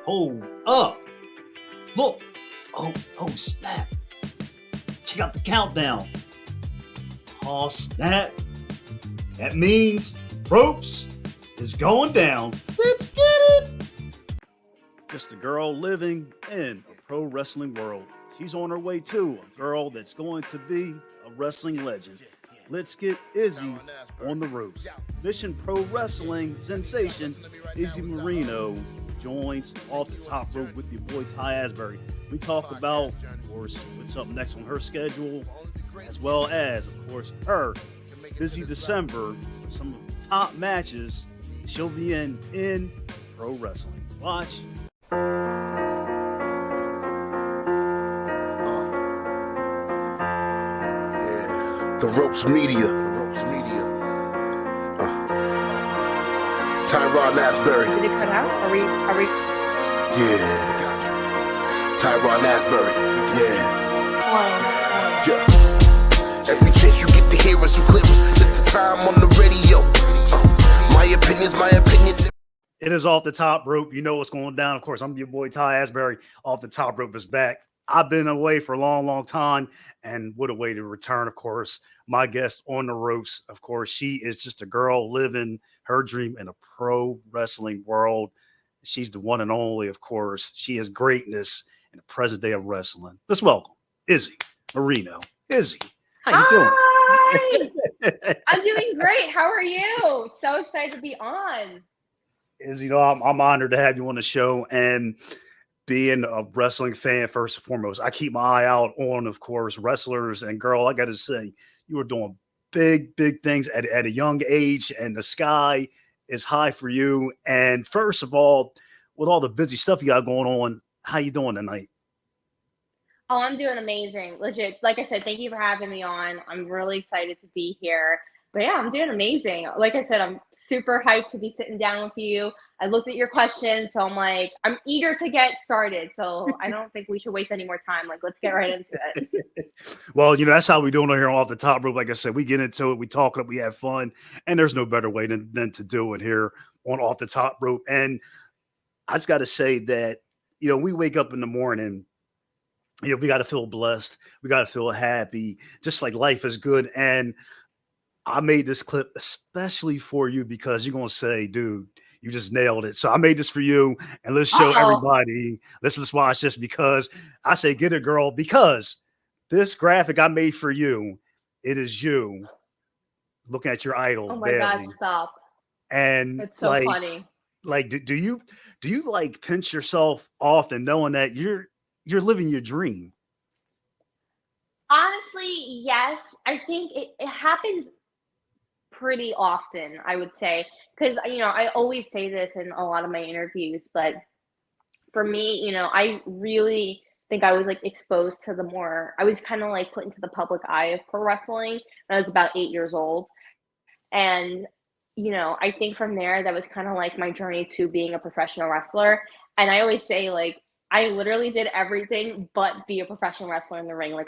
Hold up. Look. Oh, snap. Check out the countdown. Oh, snap. That means ropes is going down. Let's get it. Just a girl living in a pro wrestling world. She's on her way to a girl that's going to be a wrestling legend. Let's get Izzy on the ropes. Mission Pro Wrestling sensation Izzy Moreno joins off the top rope with your boy Ty Asbury. We talk about, of course, what's up next on her schedule, as well as, of course, her busy December with some of the top matches she'll be in pro wrestling. Watch. The Ropes Media. Tyron Asbury. Did it cut out? Are we? Yeah. Tyron Asbury. Yeah. Every chance you get to hear us, you clear us. Just the time on the radio. My opinion. It is off the top rope. You know what's going down. Of course, I'm your boy Ty Asbury. Off the top rope is back. I've been away for a long time, and what a way to return, of course. My guest on the ropes, of course, she is just a girl living her dream in a pro wrestling world. She's the one and only, of course. She is greatness in the present day of wrestling. Let's welcome Izzy Moreno. Izzy, how you doing? Hi! I'm doing great. How are you? So excited to be on. Izzy, I'm honored to have you on the show, and being a wrestling fan, first and foremost, I keep my eye out on, of course, wrestlers. And girl, I got to say, you were doing big things at a young age, and the sky is high for you. And first of all, with all the busy stuff you got going on, how you doing tonight? Oh, I'm doing amazing. Legit. Like I said, thank you for having me on. I'm really excited to be here. But yeah, I'm doing amazing. Like I said, I'm super hyped to be sitting down with you. I looked at your questions, so I'm eager to get started. So I don't think we should waste any more time. Let's get right into it. Well, that's how we doing it here off the top rope. Like I said, we get into it, we talk it, we have fun, and there's no better way than to do it here on off the top rope. And I just got to say that, we wake up in the morning, we got to feel blessed. We got to feel happy, just like life is good. And I made this clip especially for you because you're going to say, dude, you just nailed it. So I made this for you, and let's show everybody. Let's watch this because I say get it, girl, because this graphic I made for you, it is you looking at your idol. Oh my Bailey. God, stop. And it's so funny. Do you pinch yourself often knowing that you're living your dream? Honestly, yes. I think it happens pretty often, I would say, because I always say this in a lot of my interviews, but for me, I really think I was exposed to I was kind of put into the public eye of pro wrestling when I was about 8 years old. And I think from there that was kind of my journey to being a professional wrestler. And I always say I literally did everything but be a professional wrestler in the ring.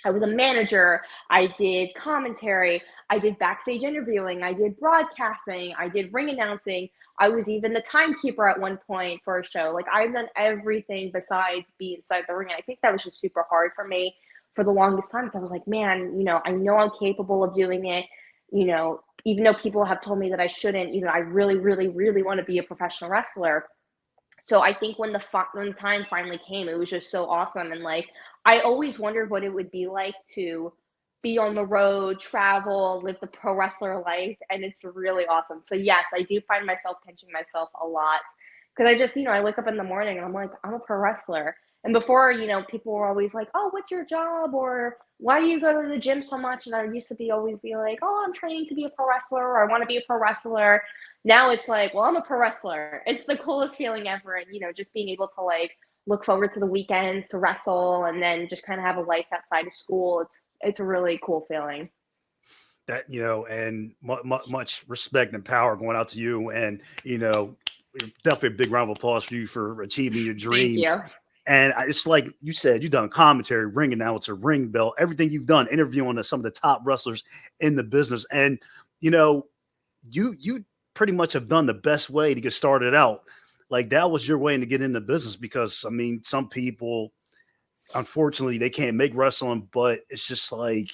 I was a manager, I did commentary, I did backstage interviewing, I did broadcasting, I did ring announcing. I was even the timekeeper at one point for a show. I've done everything besides be inside the ring. And I think that was just super hard for me for the longest time. Because I was like, man, I know I'm capable of doing it. Even though people have told me that I shouldn't, I really want to be a professional wrestler. So I think when the time finally came, it was just so awesome. And I always wondered what it would be like to be on the road, travel, live the pro wrestler life. And it's really awesome. So yes, I do find myself pinching myself a lot because I just, I wake up in the morning and I'm like, I'm a pro wrestler. And before, people were always like, oh, what's your job? Or why do you go to the gym so much? And I used to always be like, oh, I'm training to be a pro wrestler, or I want to be a pro wrestler. Now it's well, I'm a pro wrestler. It's the coolest feeling ever. And, just being able to look forward to the weekends to wrestle and then just kind of have a life outside of school. It's a really cool feeling. That, and much respect and power going out to you. And, definitely a big round of applause for you for achieving your dream. Thank you. And it's like you said, you've done commentary, ring announcer, ring bell, everything you've done, interviewing some of the top wrestlers in the business. And, you pretty much have done the best way to get started out. like that was your way to get into business because I mean, some people, unfortunately, they can't make wrestling, but it's just like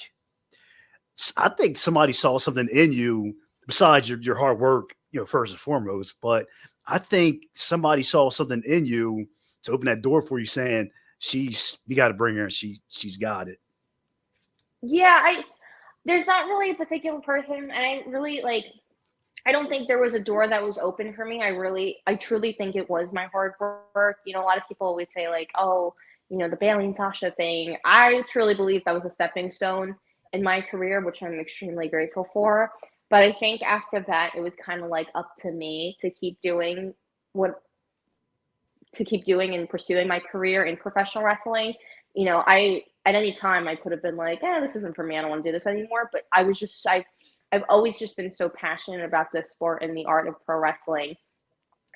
I think somebody saw something in you besides your hard work, first and foremost. But I think somebody saw something in you to open that door for you, saying we got to bring her, and she's got it. Yeah, there's not really a particular person, and I really like. I don't think there was a door that was open for me. I truly think it was my hard work. A lot of people always say like, oh, the Bailey and Sasha thing. I truly believe that was a stepping stone in my career, which I'm extremely grateful for. But I think after that, it was kind of like up to me to keep doing and pursuing my career in professional wrestling. I at any time I could have been like, this isn't for me. I don't want to do this anymore. But I've always just been so passionate about this sport and the art of pro wrestling,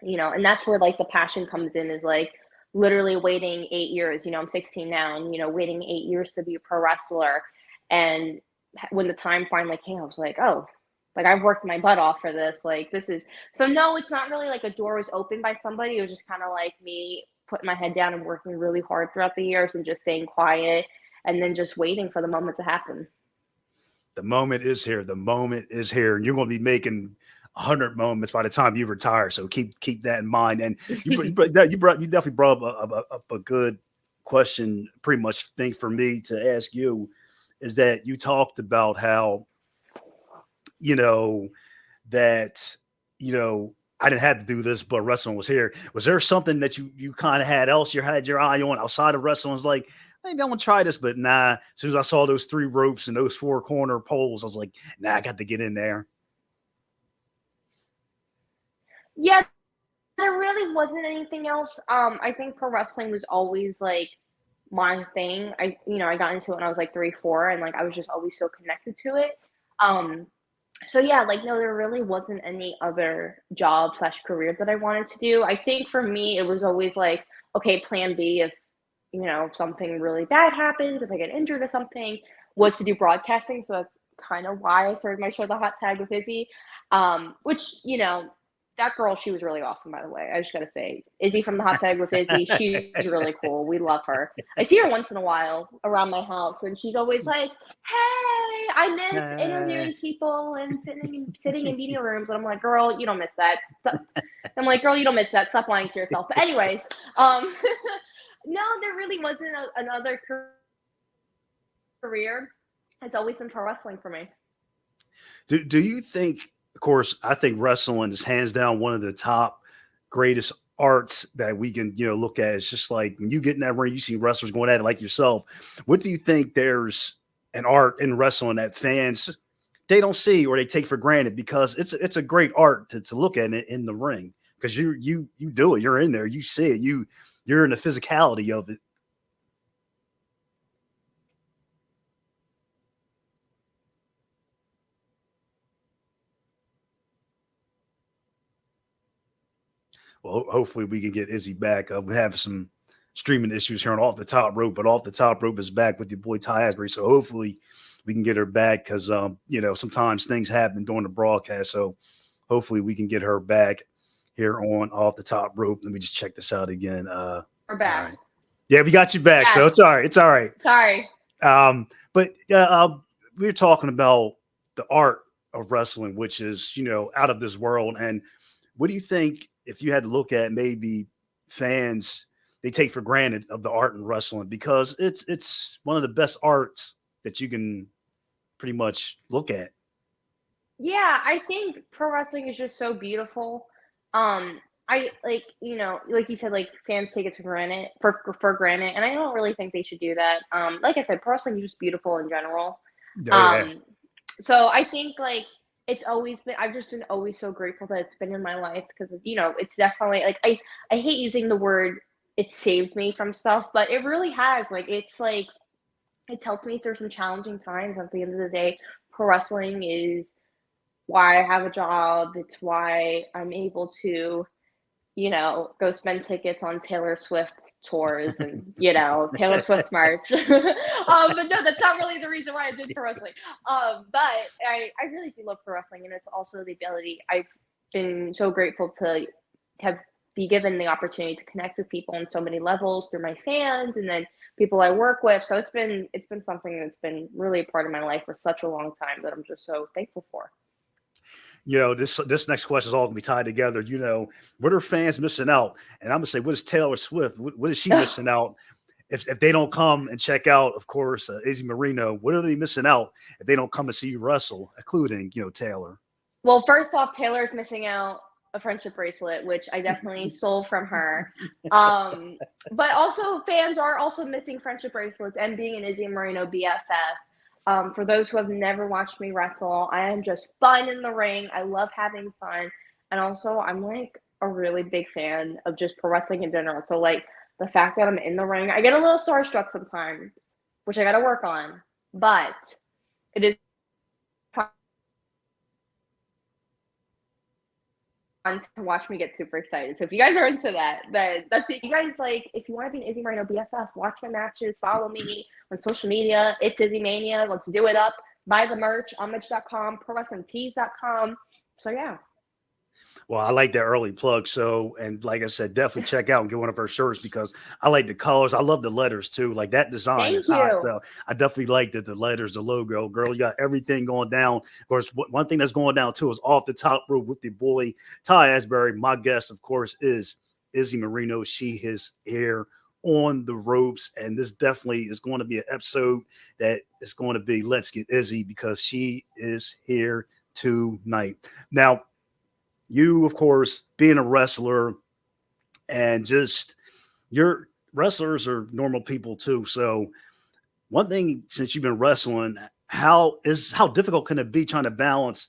and that's where like the passion comes in is like literally waiting 8 years. I'm 16 now, and waiting 8 years to be a pro wrestler. And when the time finally came, I was like, oh, like I've worked my butt off for this. Like this is so no, it's not really like a door was opened by somebody. It was just kind of like me putting my head down and working really hard throughout the years and just staying quiet and then just waiting for the moment to happen. The moment is here. The moment is here, and you're going to be making 100 moments by the time you retire. So keep that in mind. And you definitely brought up a good question. Pretty much thing for me to ask you is that you talked about how that I didn't have to do this, but wrestling was here. Was there something that you kind of had else you had your eye on outside of wrestling? Was like, maybe I want to try this, but nah. As soon as I saw those 3 ropes and those 4 corner poles, I was like, nah, I got to get in there. Yeah, there really wasn't anything else. I think pro wrestling was always like my thing. I got into it when I was like 3, 4, and like I was just always so connected to it. So yeah, like no, there really wasn't any other job slash career that I wanted to do. I think for me, it was always like, okay, plan B if something really bad happens, if I get injured or something, was to do broadcasting. So that's kind of why I started my show, The Hot Tag with Izzy. Which, that girl, she was really awesome, by the way. I just got to say, Izzy from The Hot Tag with Izzy, she's really cool. We love her. I see her once in a while around my house, and she's always like, hey, I miss interviewing people and sitting in media rooms. And I'm like, girl, you don't miss that. I'm like, girl, you don't miss that. Stop lying to yourself. But anyways, no, there really wasn't another career. It's always been pro wrestling for me. Do you think, of course, I think wrestling is hands down one of the top greatest arts that we can, look at. It's just like when you get in that ring, you see wrestlers going at it like yourself. What do you think there's an art in wrestling that fans, they don't see or they take for granted because it's a great art to look at it in the ring because you do it. You're in there. You see it. You're in the physicality of it. Well, hopefully we can get Izzy back. We have some streaming issues here on Off the Top Rope, but Off the Top Rope is back with your boy Ty Asbury. So hopefully we can get her back because, sometimes things happen during the broadcast. So hopefully we can get her back here on Off the Top Rope. Let me just check this out again. We're back. Right. Yeah, we got you back. Yes. So it's all right. It's all right. Sorry. But we were talking about the art of wrestling, which is, out of this world. And what do you think if you had to look at maybe fans, they take for granted of the art in wrestling because it's one of the best arts that you can pretty much look at. Yeah, I think pro wrestling is just so beautiful. I like, like you said, like fans take it for granted, and I don't really think they should do that. Like I said, pro wrestling is just beautiful in general. Yeah. So I think like it's always been. I've just been always so grateful that it's been in my life because it's definitely like I hate using the word it saved me from stuff, but it really has. Like it's helped me through some challenging times. At the end of the day, pro wrestling is why I have a job. It's why I'm able to, go spend tickets on Taylor Swift tours and, Taylor Swift merch. But no, that's not really the reason why I did pro wrestling. But I really do love pro wrestling, and it's also the ability. I've been so grateful to have be given the opportunity to connect with people on so many levels through my fans and then people I work with. So it's been something that's been really a part of my life for such a long time that I'm just so thankful for. This next question is all gonna be tied together. What are fans missing out? And I'm gonna say, what is Taylor Swift? What is she missing out if they don't come and check out, of course, Izzy Moreno? What are they missing out if they don't come and see you wrestle, including Taylor? Well, first off, Taylor's missing out a friendship bracelet, which I definitely stole from her. But also fans are also missing friendship bracelets and being an Izzy Moreno BFF. For those who have never watched me wrestle, I am just fun in the ring. I love having fun. And also I'm like a really big fan of just pro wrestling in general. So like the fact that I'm in the ring, I get a little starstruck sometimes, which I got to work on, but it is to watch me get super excited. So if you guys are into that, that's it. You guys, like, if you want to be an Izzy Moreno BFF, watch my matches, follow me on social media. It's Izzy Mania. Let's do it up. Buy the merch on Mitch.com, ProWrestlingTees.com. So yeah. Well, I like that early plug. So, and like I said, definitely check out and get one of her shirts because I like the colors. I love the letters too. Like that design is hot. So I definitely like the letters, the logo. Girl, you got everything going down. Of course, one thing that's going down too is off the top rope with the boy Ty Asbury. My guest, of course, is Izzy Moreno. She is here on the ropes, and this definitely is going to be an episode that is going to be Let's Get Izzy because she is here tonight. Now, you, of course, being a wrestler and just your wrestlers are normal people too. So one thing, since you've been wrestling, how difficult can it be trying to balance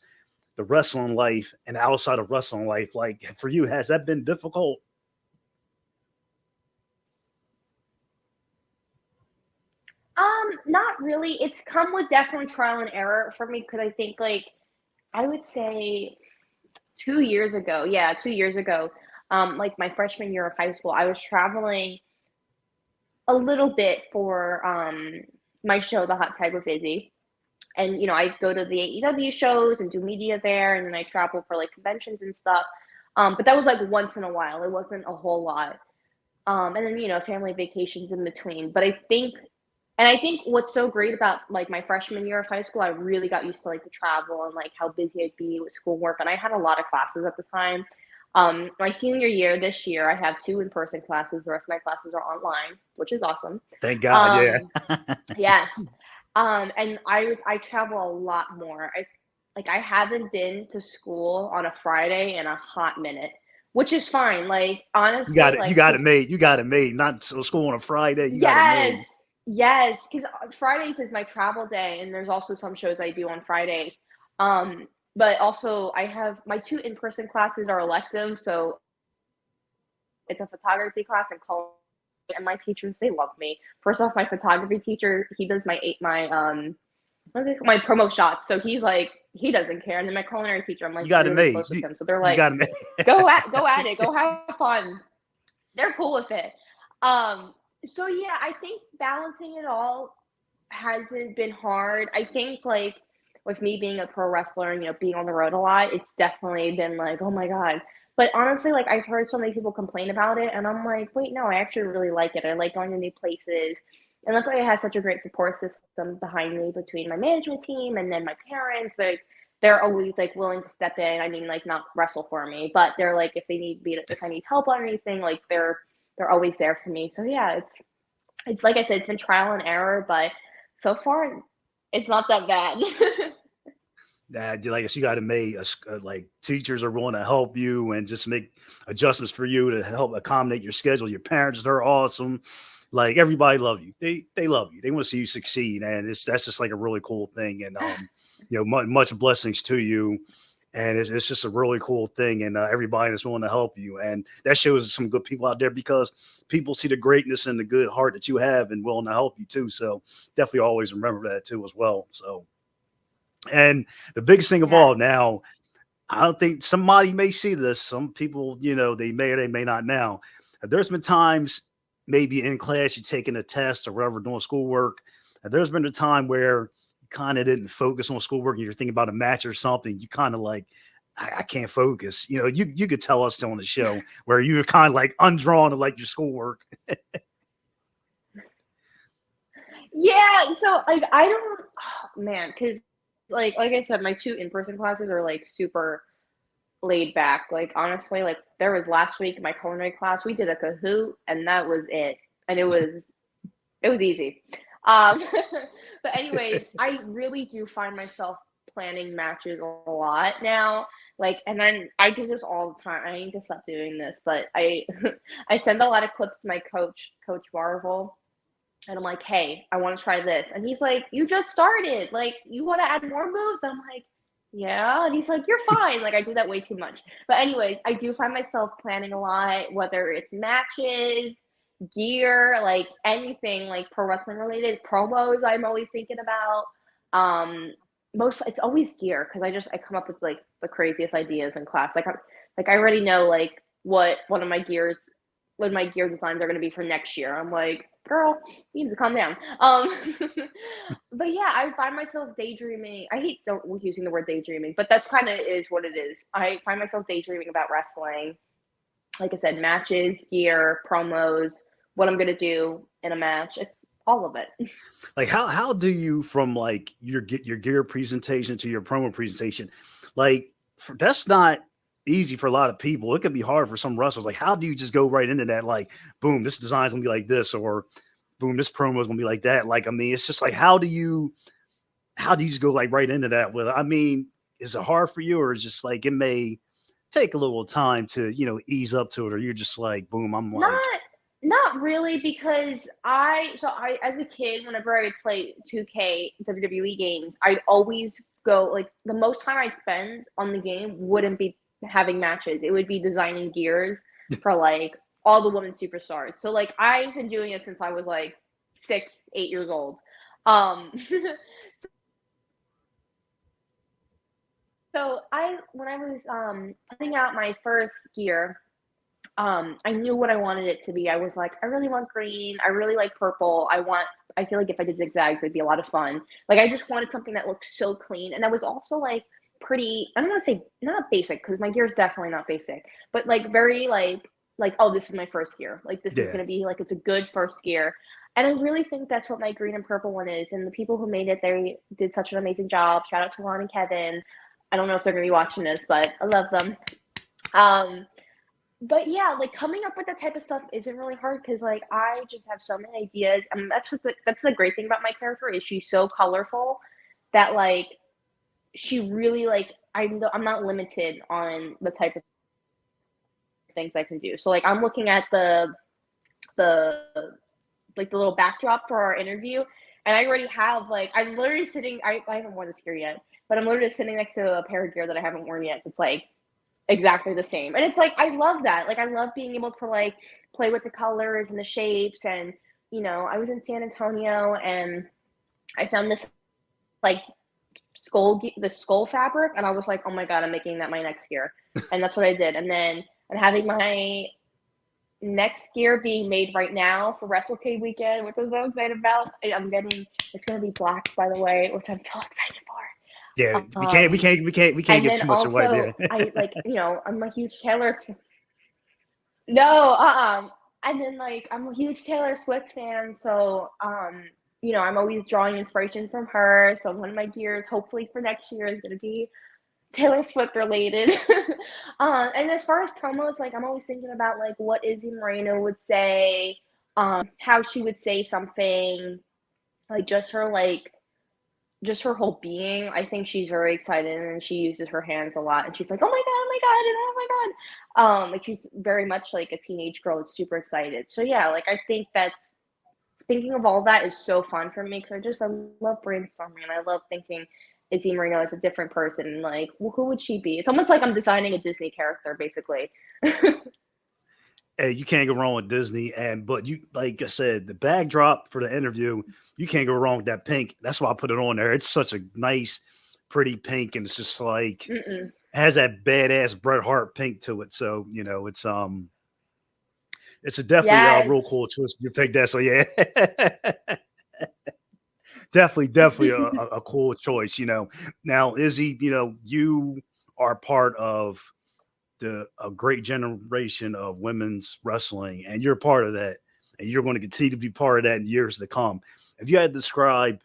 the wrestling life and outside of wrestling life? Like for you, has that been difficult? Not really. It's come with definitely trial and error for me because I think like I would say 2 years ago, like my freshman year of high school, I was traveling a little bit for my show, The Hot Tag with Izzy. And, I go to the AEW shows and do media there, and then I travel for like conventions and stuff. But that was like once in a while. It wasn't a whole lot. And then, family vacations in between. But I think what's so great about like my freshman year of high school, I really got used to like the travel and like how busy I'd be with schoolwork. And I had a lot of classes at the time. My senior year this year, I have 2 in-person classes. The rest of my classes are online, which is awesome. Thank God. Yeah. Yes. And I travel a lot more. I haven't been to school on a Friday in a hot minute, which is fine. Like honestly, you got it made. You got it made. Not school on a Friday. You got it made. Yes, because Fridays is my travel day, and there's also some shows I do on Fridays. But also I have my 2 in-person classes are elective, so it's a photography class and culinary. And my teachers, they love me. First off, my photography teacher, he does my promo shots, so he's like he doesn't care. And then my culinary teacher, I'm like you got it made. Close with him, so they're like, go at it, go have fun. They're cool with it. So yeah, I think balancing it all hasn't been hard. I think like with me being a pro wrestler and being on the road a lot, it's definitely been like, oh my God. But honestly, like I've heard so many people complain about it and I'm like, wait, no, I actually really like it. I like going to new places. And luckily I have such a great support system behind me between my management team and then my parents. Like they're always like willing to step in. I mean, like not wrestle for me, but they're like if I need help on anything, like they're always there for me. So yeah, it's like I said, it's been trial and error, but so far it's not that bad. Like I said, you got to make like teachers are willing to help you and just make adjustments for you to help accommodate your schedule. Your parents, they're awesome. Like everybody love you. They love you. They want to see you succeed. And that's just like a really cool thing. And, much blessings to you. And it's just a really cool thing. And everybody is willing to help you. And that shows some good people out there because people see the greatness and the good heart that you have and willing to help you too. So definitely always remember that too as well. So, and the biggest thing of all now, I don't think somebody may see this. Some people, they may or they may not now. There's been times maybe in class you're taking a test or whatever, doing schoolwork. And there's been a time where kind of didn't focus on schoolwork and you're thinking about a match or something, you kind of like, I can't focus. You know, you could tell us on the show where you were kind of like undrawn to like your schoolwork. Yeah, so like I don't, oh, man, because like I said, my two in-person classes are like super laid back. Like honestly, like there was last week my culinary class, we did a Kahoot, and that was it, and it was easy. Um, but anyways, I really do find myself planning matches a lot now. Like, and then I do this all the time. I need to stop doing this, but I I send a lot of clips to my coach, Coach Marvel, and I'm like, hey, I want to try this. And he's like, you just started. Like, you want to add more moves? I'm like, yeah. And he's like, you're fine. Like, I do that way too much. But, anyways, I do find myself planning a lot, whether it's matches, gear, like anything like pro wrestling related, promos, I'm always thinking about. It's always gear because I come up with like the craziest ideas in class. I already know like what my gear designs are going to be for next year. I'm like, girl, you need to calm down. But yeah, I find myself daydreaming. I hate using the word daydreaming, but that's kind of is what it is. I find myself daydreaming about wrestling. Like I said, matches, gear, promos, what I'm gonna do in a match. It's all of it. Like how do you from like your gear presentation to your promo presentation? Like that's not easy for a lot of people. It can be hard for some wrestlers. Like how do you just go right into that? Like boom, this design's gonna be like this, or boom, this promo is gonna be like that. Like I mean, it's just like how do you just go like right into that with? I mean, is it hard for you, or is just like it may take a little time to ease up to it, or you're just like boom, I'm like Not really, because I as a kid, whenever I would play 2K WWE games, I'd always go like the most time I'd spend on the game wouldn't be having matches. It would be designing gears for like all the women superstars. So like I've been doing it since I was like 6, 8 years old. Um so when I was putting out my first gear, I knew what I wanted it to be. I was like, I really want green. I really like purple. I feel like if I did zigzags, it'd be a lot of fun. Like, I just wanted something that looked so clean. And that was also like pretty, I don't want to say not basic, because my gear is definitely not basic, but like very like, oh, this is my first gear. Like, this is yeah. going to be like, it's a good first gear. And I really think that's what my green and purple one is. And the people who made it, they did such an amazing job. Shout out to Ron and Kevin. I don't know if they're going to be watching this, but I love them. But yeah, like coming up with that type of stuff isn't really hard because like I just have so many ideas, and that's the great thing about my character is she's so colorful that like she really like I'm not limited on the type of things I can do. So like I'm looking at the like the little backdrop for our interview, and I already have like I'm literally sitting. I haven't worn this gear yet, but I'm literally sitting next to a pair of gear that I haven't worn yet. It's like exactly the same. And it's like I love that. Like I love being able to like play with the colors and the shapes. And I was in San Antonio and I found this like the skull fabric, and I was like, oh my god, I'm making that my next gear. And that's what I did. And then I'm having my next gear being made right now for WrestleCade weekend, which I'm so excited about. It's gonna be black, by the way, which I'm so excited for. Yeah, we can't give too much also, away. Yeah. I like, I'm a huge Taylor Swift. No, and then like I'm a huge Taylor Swift fan, so I'm always drawing inspiration from her. So one of my gears, hopefully for next year, is gonna be Taylor Swift related. And as far as promos, like I'm always thinking about like what Izzy Moreno would say, how she would say something, like just her whole being. I think she's very excited and she uses her hands a lot, and she's like, oh my god, oh my god, and oh my god. Like she's very much like a teenage girl that's super excited. So yeah, like I think that's thinking of all that is so fun for me because I love brainstorming and I love thinking Izzy Moreno is a different person and like, well, who would she be? It's almost like I'm designing a Disney character basically. Hey, you can't go wrong with Disney, but you, like I said, the backdrop for the interview, you can't go wrong with that pink. That's why I put it on there. It's such a nice, pretty pink, and it's just like has that badass Bret Hart pink to it. So it's a definitely a real cool choice. You picked that, so yeah, definitely a cool choice. Now Izzy, you are part of a great generation of women's wrestling, and you're part of that, and you're going to continue to be part of that in years to come. If you had to describe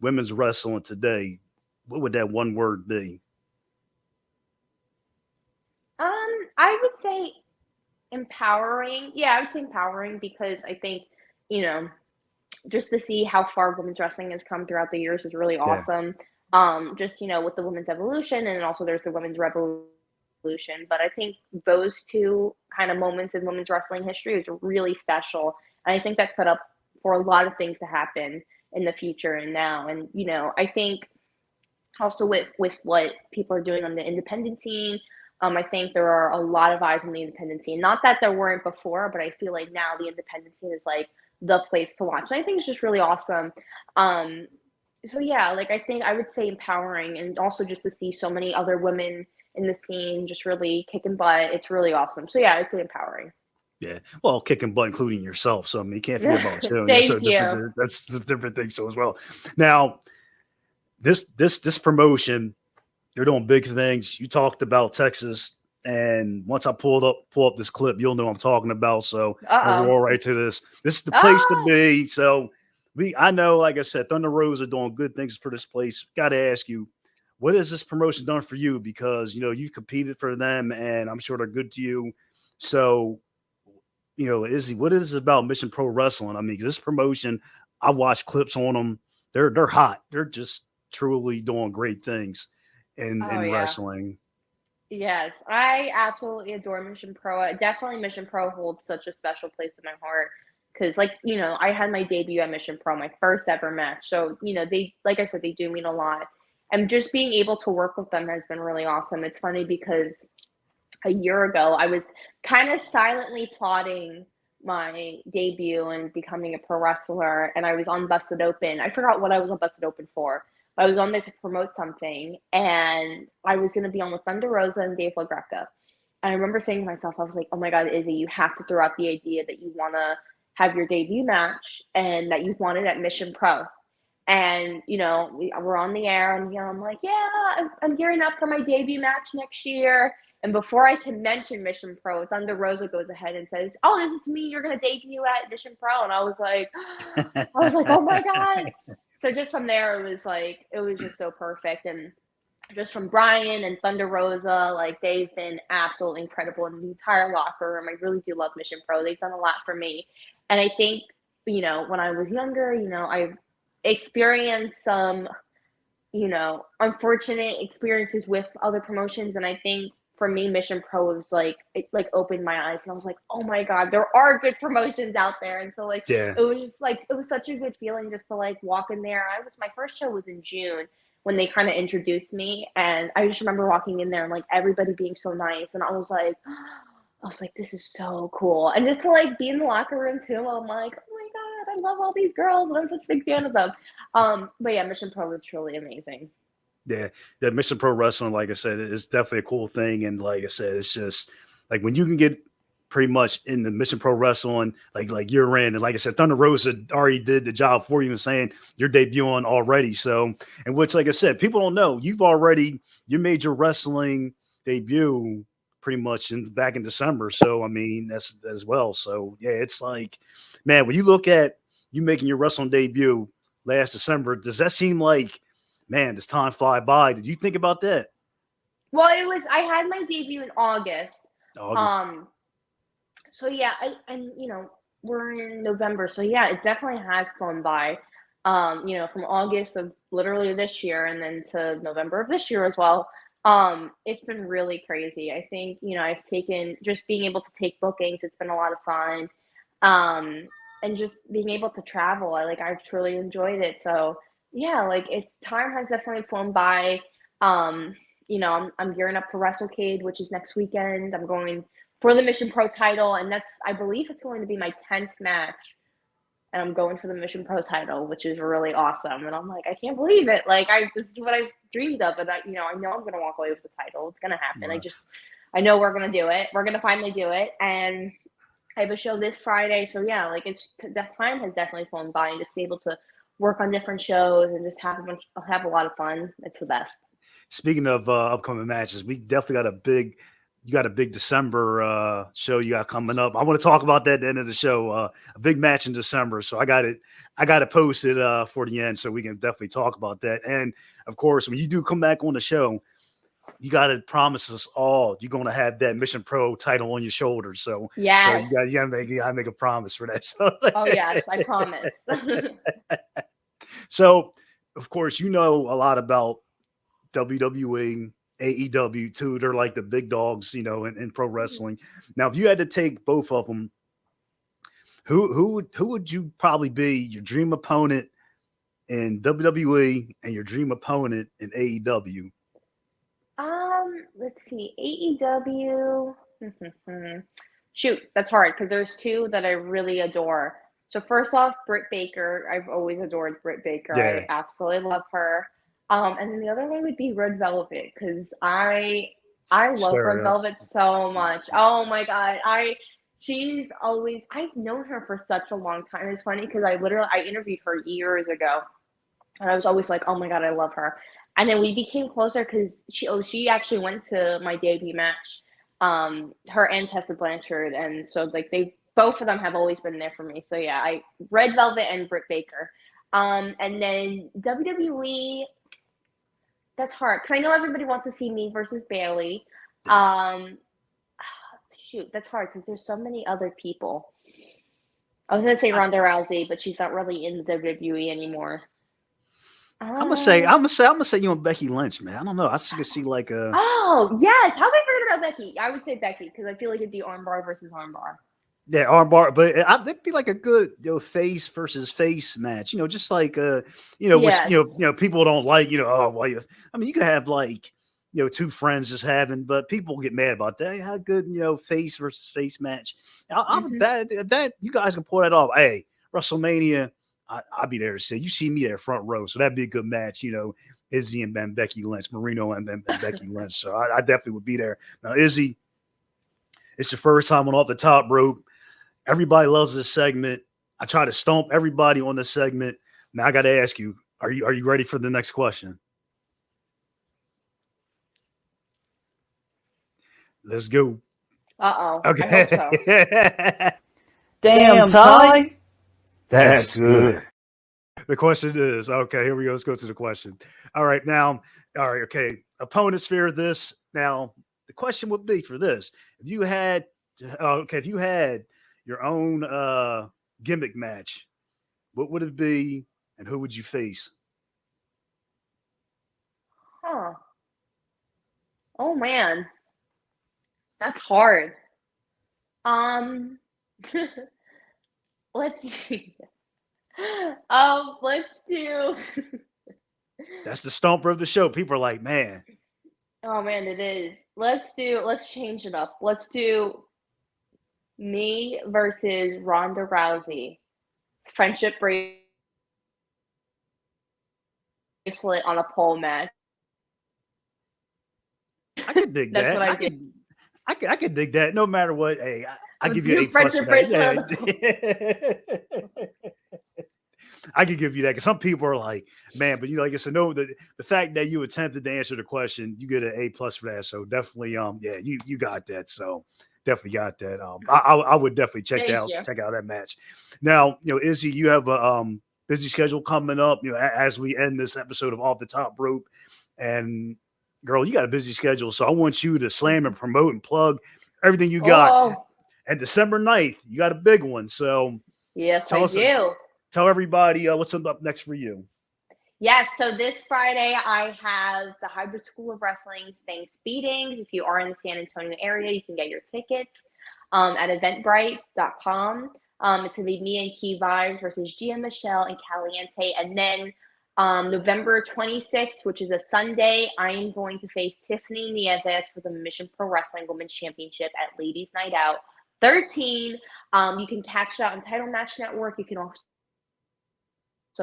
women's wrestling today, what would that one word be? I would say empowering. Yeah, I would say empowering because I think, you know, just to see how far women's wrestling has come throughout the years is really Yeah, awesome. Just with the women's evolution, and also there's the women's revolution. But I think those two kind of moments in women's wrestling history is really special, and I think that's set up for a lot of things to happen in the future and now. And I think also with what people are doing on the independent scene. I think there are a lot of eyes on the independent scene. Not that there weren't before, but I feel like now the independent scene is like the place to watch. And I think it's just really awesome. Um, so yeah, like I think I would say empowering, and also just to see so many other women in the scene just really kicking butt. It's really awesome. So yeah, I'd say empowering. yeah. Well, kicking butt, including yourself. So I mean, you can't forget about you. Yeah, so Thank you. that's a different thing. So as well. Now, this promotion, they're doing big things. You talked about Texas, and once I pull up this clip, you'll know I'm talking about. So we'll Uh roll right to this. This is the place to oh. be. So I know, like I said, Thunder Rose are doing good things for this place. Got to ask you, what has this promotion done for you? Because you've competed for them, and I'm sure they're good to you. So, Izzy, what is it about Mission Pro Wrestling? I mean, this promotion, I watch clips on them. They're hot. They're just truly doing great things Oh in yeah. wrestling. Yes, I absolutely adore Mission Pro. Definitely Mission Pro holds such a special place in my heart because, like, I had my debut at Mission Pro, my first ever match. So, they, like I said, they do mean a lot. And just being able to work with them has been really awesome. It's funny because a year ago, I was kind of silently plotting my debut and becoming a pro wrestler, and I was on Busted Open. I forgot what I was on Busted Open for. I was on there to promote something, and I was going to be on with Thunder Rosa and Dave LaGreca. And I remember saying to myself, I was like, oh my God, Izzy, you have to throw out the idea that you want to have your debut match and that you want it at Mission Pro. And, we're on the air, and, I'm like, yeah, I'm gearing up for my debut match next year. And before I can mention Mission Pro, Thunder Rosa goes ahead and says, oh, this is me. You're going to debut at Mission Pro. And I was like, oh my God. So just from there, it was just so perfect. And just from Brian and Thunder Rosa, like they've been absolutely incredible in the entire locker room. I really do love Mission Pro. They've done a lot for me. And I think, when I was younger, I experienced some, unfortunate experiences with other promotions. And I think for me, Mission Pro was it opened my eyes, and I was like, oh my God, there are good promotions out there. And so Yeah. it was just it was such a good feeling just to walk in there. My first show was in June when they kind of introduced me, and I just remember walking in there and everybody being so nice, and I was like, this is so cool. And just to be in the locker room too, I'm like, oh my God, I love all these girls, and I'm such a big fan of them. But yeah, Mission Pro was truly amazing. Yeah, yeah. Mission Pro Wrestling, like I said, is definitely a cool thing. And like I said, it's just like when you can get pretty much in the Mission Pro Wrestling, like you're in, and like I said, Thunder Rosa already did the job for you and saying you're debuting already. So, and which, like I said, people don't know you made your wrestling debut pretty much back in December. So I mean that's as well. So yeah, it's like, man, when you look at you making your wrestling debut last December, does that seem like, man, does time fly by? Did you think about that? Well, I had my debut in August. August. Um, so yeah, we're in November, so yeah, it definitely has flown by. From August of literally this year and then to November of this year as well. It's been really crazy. I think, I've taken just being able to take bookings, it's been a lot of fun. And just being able to travel, I've truly enjoyed it. So yeah, it's time has definitely flown by. Um, I'm gearing up for WrestleCade, which is next weekend. I'm going for the Mission Pro title, and I believe it's going to be my 10th match. And I'm going for the Mission Pro title, which is really awesome. And I'm like, I can't believe it. This is what I've dreamed of, and I know I'm gonna walk away with the title. It's gonna happen. Right. I know we're gonna do it. We're gonna finally do it. And I have a show this Friday, so yeah, that time has definitely flown by, and just be able to work on different shows and just have a lot of fun. It's the best. speaking of upcoming matches, we definitely got a big December show you got coming up. I want to talk about that at the end of the show. A big match in December, so I got it posted for the end, so we can definitely talk about that. And of course, when you do come back on the show, you got to promise us all you're going to have that Mission Pro title on your shoulders. So Yes. you got to make a promise for that. So, Oh yes, I promise. so of course, you know a lot about WWE, AEW too. They're like the big dogs, in pro wrestling. Now, if you had to take both of them, who would you probably be your dream opponent in WWE and your dream opponent in AEW? Let's see, AEW. Shoot, that's hard because there's two that I really adore. So first off, Britt Baker. I've always adored Britt Baker. Yeah. I absolutely love her. And then the other one would be Red Velvet because I love Red Velvet so much. Oh my God. I've known her for such a long time. It's funny because I interviewed her years ago and I was always like, oh my God, I love her. And then we became closer because she actually went to my debut match, her and Tessa Blanchard. And so like both of them have always been there for me. So yeah, Red Velvet and Britt Baker. And then WWE, that's hard because I know everybody wants to see me versus Bailey. Shoot, that's hard because there's so many other people. I was gonna say Ronda Rousey, but she's not really in the WWE anymore. I'm gonna say you and Becky Lynch, man. I don't know. I can see like a. Oh yes, how have I forgot about Becky? I would say Becky because I feel like it'd be armbar versus armbar. Yeah, armbar, but it'd be like a good face versus face match. Just like Yes. which people don't like. Oh, well, I mean, you could have like two friends just having, but people get mad about that. How good face versus face match. That you guys can pull that off. Hey, WrestleMania. I'll be there to see. You see me there front row, so that'd be a good match. Izzy and Becky Lynch, Moreno and Becky Lynch. So I definitely would be there. Now, Izzy, it's your first time on Off the Top Rope. Everybody loves this segment. I try to stomp everybody on this segment. Now I got to ask you: Are you ready for the next question? Let's go. Uh-oh. Okay. I hope so. Damn, Ty. That's good. The question is, okay, here we go. Let's go to the question. All right. Okay. Opponents fear this. Now, the question would be for this. If you had your own gimmick match, what would it be and who would you face? Huh. Oh man. That's hard. Let's see. Let's do. That's the stomper of the show. People are like, man. Oh man, it is. Let's change it up. Let's do me versus Ronda Rousey. Friendship bracelet on a pole match. I could dig That's that. what I did. I could dig that. No matter what. Hey, I give you do A plus for friendship that. Yeah. I could give you that because some people are like, man, but like I said, no, the fact that you attempted to answer the question, you get an A plus for that. So definitely, yeah, you got that. So definitely got that. I would definitely check out that match. Now, Izzy, you have a busy schedule coming up. As we end this episode of Off the Top Rope, and girl, you got a busy schedule, so I want you to slam and promote and plug everything you got. Oh. And December 9th, you got a big one. So yes, I do. Tell everybody what's up next for you. Yes, so this Friday I have the Hybrid School of Wrestling Thanks Beatings. If you are in the San Antonio area, you can get your tickets at eventbrite.com. It's going to be me and Key Vibes versus Gia Michelle and Caliente. And then November 26th, which is a Sunday, I am going to face Tiffany Nieves for the Mission Pro Wrestling Women's Championship at Ladies Night Out 13. You can catch that on Title Match Network. You can also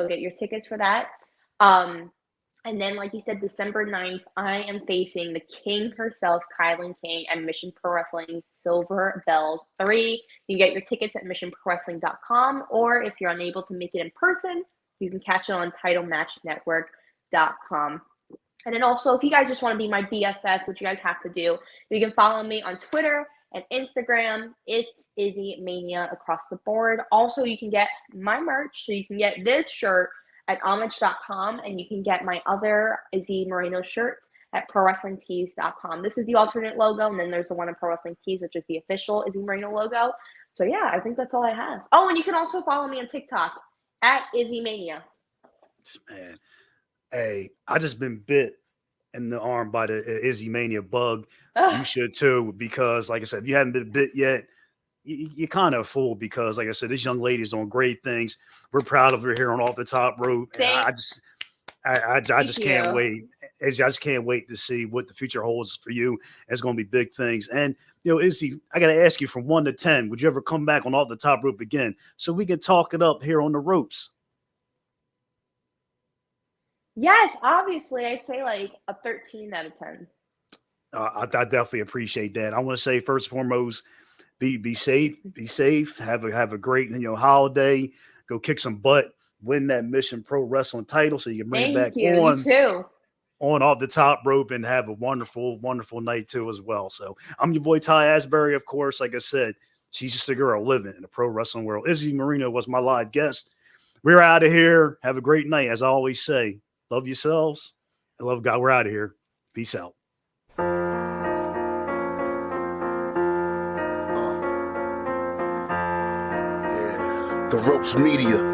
get your tickets for that. And then, like you said, December 9th, I am facing the King herself, Kylan King, and Mission Pro Wrestling Silver Bells 3. You can get your tickets at missionprowrestling.com, or if you're unable to make it in person, you can catch it on TitleMatchNetwork.com. And then also, if you guys just want to be my BFF, which you guys have to do, you can follow me on Twitter and Instagram. It's Izzy Mania across the board. Also, you can get my merch. So you can get this shirt at homage.com, and you can get my other Izzy Moreno shirt at prowrestlingtees.com. This is the alternate logo, and then there's the one in Pro Wrestling Tees, which is the official Izzy Moreno logo. So yeah, I think that's all I have. Oh, and you can also follow me on TikTok at Izzy Mania. Man, hey, I just been bit in the arm by the Izzy Mania bug. Ugh. You should too, because like I said, if you haven't been bit yet, you're kind of a fool, because like I said, this young lady is doing great things. We're proud of her here on Off the Top Rope. And I just can't wait. I just can't wait to see what the future holds for you. It's going to be big things. And, Izzy, I got to ask you, from 1 to 10, would you ever come back on Off the Top Rope again so we can talk it up here on the ropes? Yes, obviously, I'd say like a 13 out of 10. I definitely appreciate that. I want to say, first and foremost, be safe, have a great holiday, go kick some butt, win that Mission Pro Wrestling title so you can bring it back on. You too. On Off the Top Rope, and have a wonderful, wonderful night too as well. So I'm your boy Ty Asbury, of course. Like I said, she's just a girl living in the pro wrestling world. Izzy Moreno was my live guest. We're out of here. Have a great night. As I always say, love yourselves and love God. We're out of here. Peace out. The Ropes Media.